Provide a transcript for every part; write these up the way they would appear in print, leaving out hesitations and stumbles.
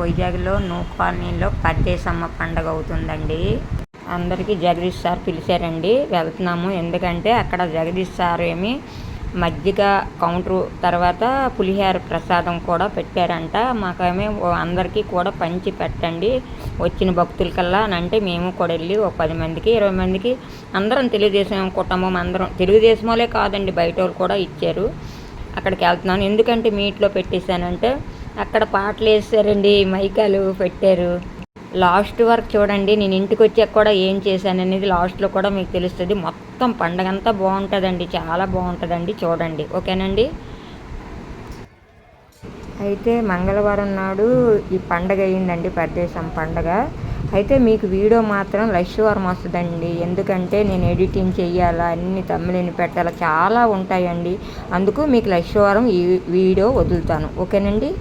వైజాగ్లో నూ కాలనీలో పద్దేశమ్మ పండగ అవుతుందండి. అందరికీ జగదీష్ సార్ పిలిచారండి, వెళ్తున్నాము. ఎందుకంటే అక్కడ జగదీష్ సార్ ఏమి మజ్జిగ కౌంటరు తర్వాత పులిహార ప్రసాదం కూడా పెట్టారంట. మాకేమీ అందరికీ కూడా పంచి పెట్టండి వచ్చిన భక్తులకల్లా అని అంటే మేము కూడా వెళ్ళి ఒక 10 మందికి 20 మందికి అందరం తెలుగుదేశం కుటుంబం అందరం, తెలుగుదేశం వాళ్ళే కాదండి బయట వాళ్ళు కూడా ఇచ్చారు. అక్కడికి వెళ్తున్నాను. ఎందుకంటే మీట్లో పెట్టేశానంటే అక్కడ పాటలు వేసారండి, మైకాలు పెట్టారు. లాస్ట్ వరకు చూడండి. నేను ఇంటికి వచ్చాక కూడా ఏం చేశాను అనేది లాస్ట్లో కూడా మీకు తెలుస్తుంది. మొత్తం పండగ అంతా బాగుంటుందండి, చాలా బాగుంటుందండి, చూడండి. ఓకేనండి. అయితే మంగళవారం నాడు ఈ పండగ అయ్యిందండి, పరదేశం పండగ. అయితే మీకు వీడియో మాత్రం లైవ్వారం వస్తుందండి. ఎందుకంటే నేను ఎడిటింగ్ చెయ్యాలా, అన్ని తమ్ములని పెట్టాలా, చాలా ఉంటాయండి. అందుకు మీకు లైవ్వారం ఈ వీడియో వదులుతాను. ఓకేనండి.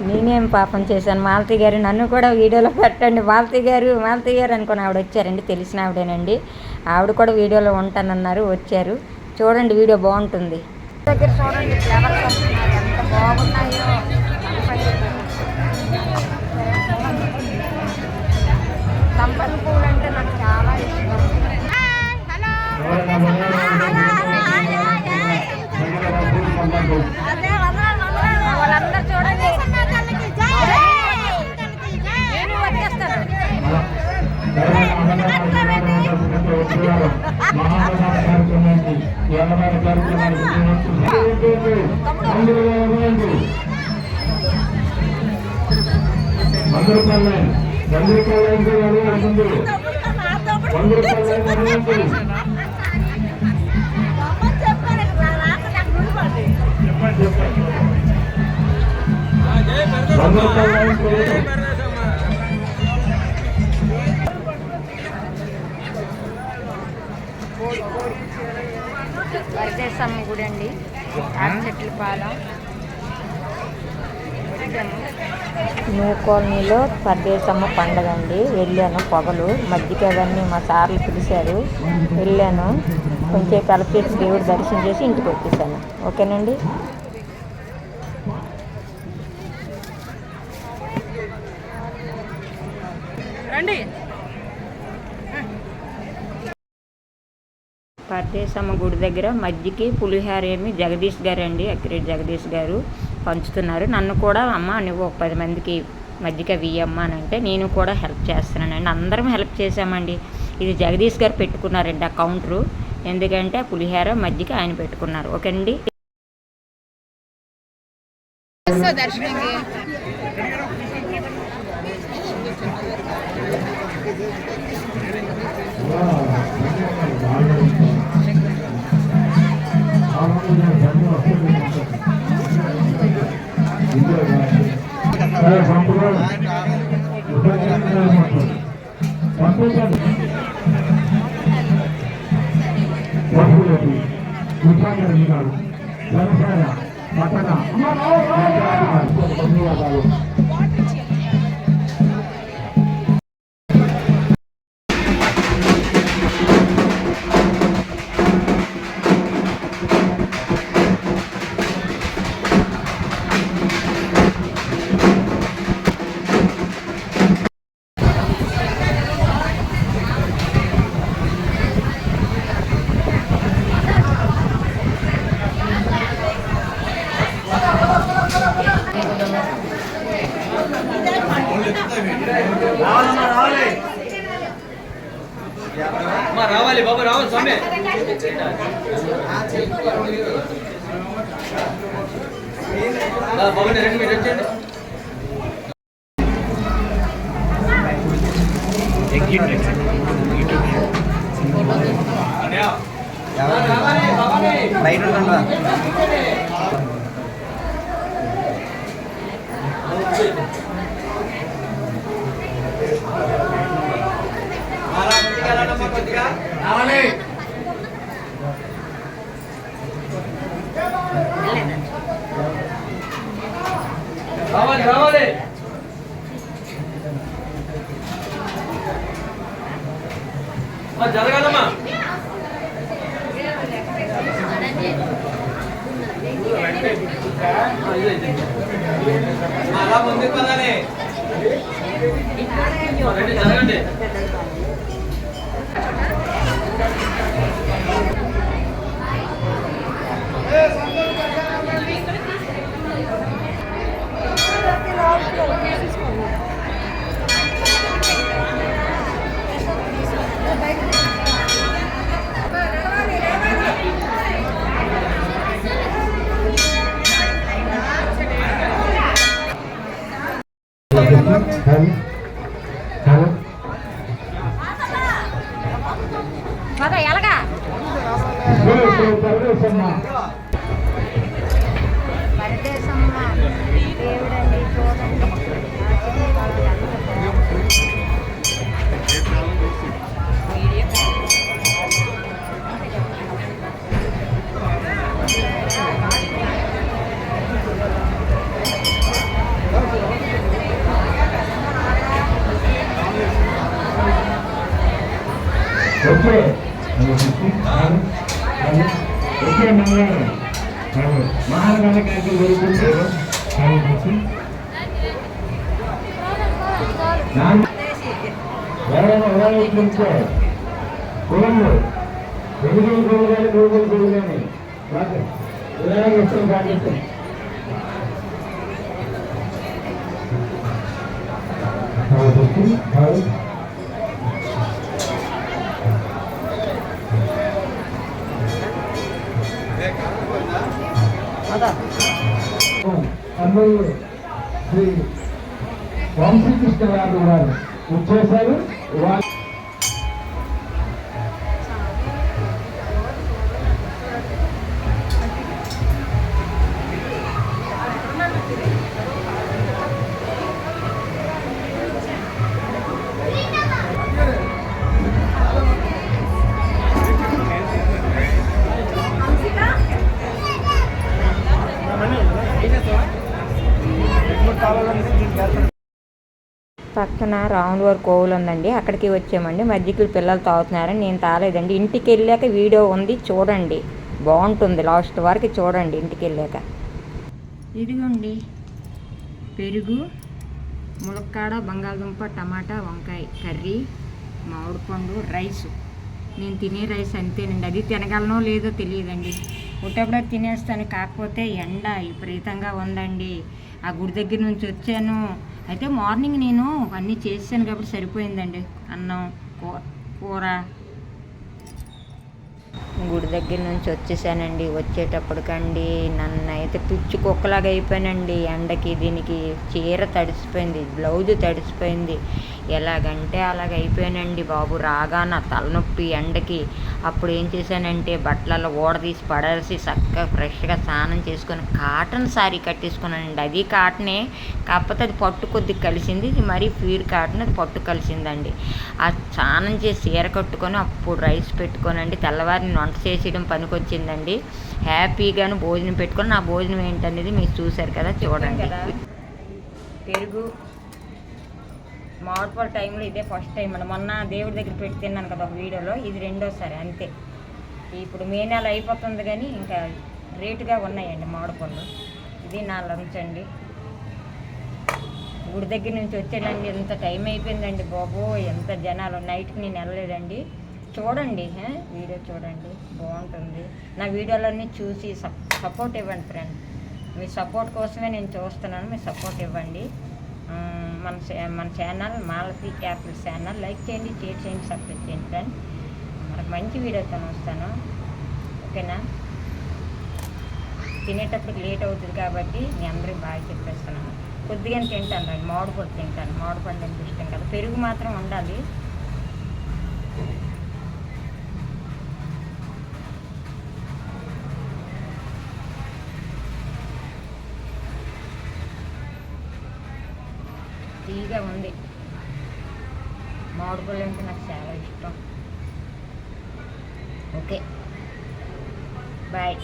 నేనేం పాపం చేశాను మాలతి గారు, నన్ను కూడా వీడియోలో పెట్టండి. మాలతి గారు అనుకుని ఆవిడ వచ్చారండి, తెలిసిన ఆవిడేనండి. ఆవిడ కూడా వీడియోలో ఉంటానన్నారు, వచ్చారు. చూడండి, వీడియో బాగుంటుంది. దగ్గర చూడండి, ఫ్లవర్స్ వస్తున్నారు, ఎంత బాగున్నాయో. సంపంగి పూలు అంటే నాకు చాలా ఇష్టం. వాళ్ళందరూ చూడండి, నేను వచ్చేస్తాను. పరదేశమ్మ గుడి అండి, చెట్లపాలెం. న్యూ కాలనీలో పరదేశమ్మ పండగ అండి. వెళ్ళాను, పొగలు మజ్జిగ అవన్నీ మా సార్లు పిలిచారు, వెళ్ళాను. కొంచెం తలపేసి దేవుడు దర్శనం చేసి ఇంటికి వచ్చేసాను. ఓకేనండి. రండి. పరదేశమ్మ గుడి దగ్గర మజ్జికి పులిహార ఏమి జగదీష్ గారు అండి, అక్కిరెడ్డి జగదీష్ గారు పంచుతున్నారు. నన్ను కూడా అమ్మ నువ్వు ఒక 10 మందికి మజ్జిగ వియ్యమ్మ అని అంటే నేను కూడా హెల్ప్ చేస్తున్నానండి. అందరం హెల్ప్ చేసామండి. ఇది జగదీష్ గారు పెట్టుకున్నారండి ఆ కౌంటరు. ఎందుకంటే పులిహార మజ్జిగ ఆయన పెట్టుకున్నారు. ఓకేనండి. రావాలి బాబు, రావాలి స్వామి. బాబు రండి, మీరు వచ్చండి. బయట ఉంటాను. రావాలి రావాలి జరగాలమ్మా అలా ముందుకు పదాలే జరగండి దేవుడండి చూడండి. ఓకే ఓకే మంగళవారం మహానగర క్యాంటీన్ జరుగుతుంది ఎవరైనా ఉదాహరించే కులంలో 2 రోజులు కానీ 3 రోజులు కానీ ఉదాహరణ వస్తుంది పాటిస్తాం. అన్నయ్య శ్రీ వంశీకృష్ణరాజు గారు వచ్చేసారు. పక్కన రాములవారి కోవులు ఉందండి, అక్కడికి వచ్చామండి. మధ్యకి పిల్లలు తాగుతున్నారని నేను తాలేదండి. ఇంటికి వెళ్ళాక వీడియో ఉంది చూడండి, బాగుంటుంది. లాస్ట్ వరకు చూడండి ఇంటికి వెళ్ళాక. ఇదిగోండి పెరుగు, ములక్కాడ, బంగాళదుంప, టమాటా, వంకాయ కర్రీ, మామిడి పండు, రైసు. నేను తినే రైస్ అంతేనండి. అది తినగలనో లేదో తెలియదండి. పుట్టప్పుడే తినేస్తాను, కాకపోతే ఎండ విపరీతంగా ఉందండి. ఆ గుడి దగ్గర నుంచి వచ్చాను. అయితే మార్నింగ్ నేను అన్నీ చేసాను కాబట్టి సరిపోయిందండి. అన్నం, కూర. గుడి దగ్గర నుంచి వచ్చేసానండి. వచ్చేటప్పటికండి నన్ను అయితే పిచ్చి కుక్కలాగా అయిపోయానండి. ఎండకి దీనికి చీర తడిసిపోయింది, బ్లౌజ్ తడిసిపోయింది. ఎలాగంటే అలాగ అయిపోయానండి బాబు. రాగా నా తలనొప్పి ఎండకి. అప్పుడు ఏం చేశానంటే బట్టలలో తీసి పడేసి చక్కగా ఫ్రెష్గా స్నానం చేసుకొని కాటన్ శారీ కట్టేసుకున్నానండి. అది కాటనే, కాకపోతే అది పట్టు కొద్దిగా కలిసింది. ఇది మరీ ప్యూర్ కాటన్, అది పట్టు కలిసిందండి. ఆ స్నానం చేసి చీర కట్టుకొని అప్పుడు రైస్ పెట్టుకోనండి. తెల్లవారిని వంట చేసేయడం పనికొచ్చిందండి. హ్యాపీగాను భోజనం పెట్టుకొని, నా భోజనం ఏంటనేది మీరు చూశారు కదా, చూడండి. పెరుగు, మామిడిపళ్ళ టైంలో ఇదే ఫస్ట్ టైం అండి. మొన్న దేవుడి దగ్గర పెట్టి తిన్నాను కదా ఒక వీడియోలో, ఇది రెండోసారి అంతే. ఇప్పుడు మే నెల అయిపోతుంది కానీ ఇంకా రేటుగా ఉన్నాయండి మామిడిపళ్ళు. ఇది నా లంచ్ అండి. గుడి దగ్గర నుంచి వచ్చానండి, ఎంత టైం అయిపోయిందండి బాబు. ఎంత జనాలు. నైట్కి నేను వెళ్ళలేదండి. చూడండి, వీడియో చూడండి, బాగుంటుంది. నా వీడియోలన్నీ చూసి సపోర్ట్ ఇవ్వండి ఫ్రెండ్. మీ సపోర్ట్ కోసమే నేను చూస్తున్నాను, మీ సపోర్ట్ ఇవ్వండి. మన channel Malathi Apple channel like చేయండి, షేర్ చేయండి, సబ్స్క్రైబ్ చేయండి ఫ్రెండ్. మనకు మంచి వీడియోతో వస్తాను, ఓకేనా. తినేటప్పుడు లేట్ అవుతుంది కాబట్టి మీ అందరికి బాగా చెప్పేస్తున్నాను. కొద్దిగా తింటాను రండి, మామిడిపళ్ళు తింటాను. మామిడిపళ్ళు అంటే ఇష్టం కదా. పెరుగు మాత్రం ఉండాలి. తీగా ఉంది. మామిడిపళ్ళు అంటే నాకు చాలా ఇష్టం. Okay, bye.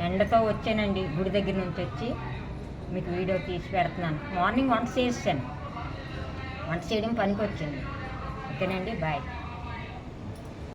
ఎండతో వచ్చానండి గుడి దగ్గర నుంచి వచ్చి. మీకు వీడియో తీసి పెడుతున్నాను. మార్నింగ్ వంట చేసాను, వంట చేయడం పనికి వచ్చింది. ఓకేనండి, బాయ్.